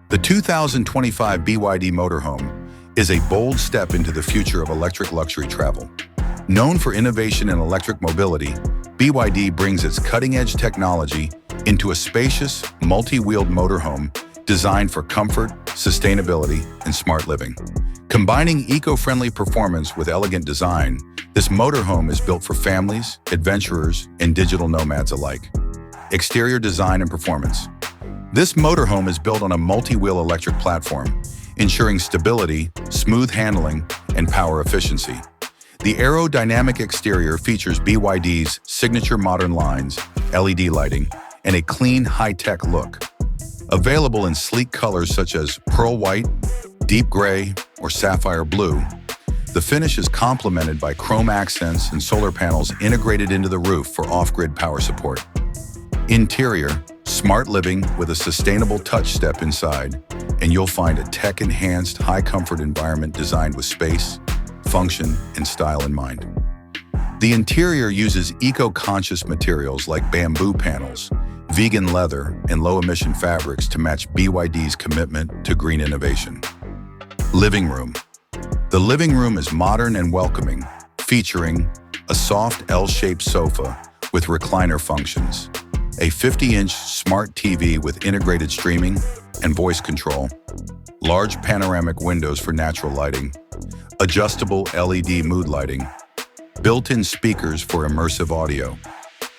The 2025 BYD Motorhome is a bold step into the future of electric luxury travel. Known for innovation in electric mobility, BYD brings its cutting-edge technology into a spacious, multi-wheeled motorhome designed for comfort, sustainability, and smart living. Combining eco-friendly performance with elegant design, this motorhome is built for families, adventurers, and digital nomads alike. Exterior design and performance. This motorhome is built on a multi-wheel electric platform, ensuring stability, smooth handling, and power efficiency. The aerodynamic exterior features BYD's signature modern lines, LED lighting, and a clean, high-tech look. Available in sleek colors such as pearl white, deep gray, or sapphire blue, the finish is complemented by chrome accents and solar panels integrated into the roof for off-grid power support. Interior, smart living with a sustainable touch step inside, and you'll find a tech-enhanced, high-comfort environment designed with space, function, and style in mind. The interior uses eco-conscious materials like bamboo panels, vegan leather, and low-emission fabrics to match BYD's commitment to green innovation. Living room. The living room is modern and welcoming, featuring a soft L-shaped sofa with recliner functions, a 50-inch smart TV with integrated streaming and voice control, large panoramic windows for natural lighting, adjustable LED mood lighting, built-in speakers for immersive audio.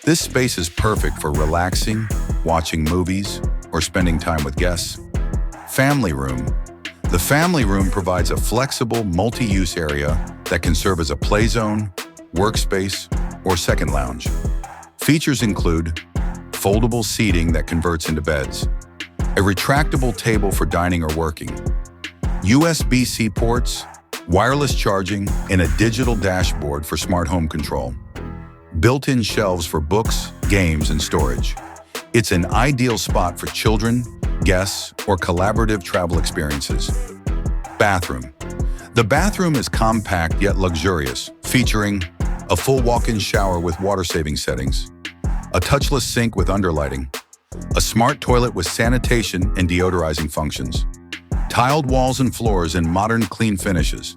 This space is perfect for relaxing, watching movies, or spending time with guests. Family room. The family room provides a flexible, multi-use area that can serve as a play zone, workspace, or second lounge. Features include foldable seating that converts into beds, a retractable table for dining or working, USB-C ports, wireless charging, and a digital dashboard for smart home control. Built-in shelves for books, games, and storage. It's an ideal spot for children, guests, or collaborative travel experiences. Bathroom. The bathroom is compact yet luxurious, featuring a full walk-in shower with water-saving settings, a touchless sink with underlighting, a smart toilet with sanitation and deodorizing functions, tiled walls and floors in modern clean finishes.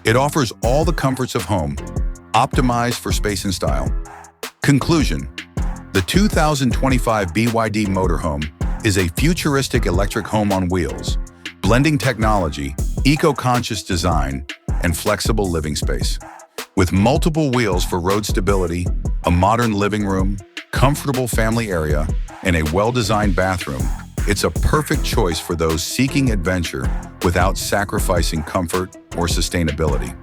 It offers all the comforts of home, optimized for space and style. Conclusion. The 2025 BYD Motorhome is a futuristic electric home on wheels, blending technology, eco-conscious design, and flexible living space. With multiple wheels for road stability, a modern living room, comfortable family area, and a well-designed bathroom, it's a perfect choice for those seeking adventure without sacrificing comfort or sustainability.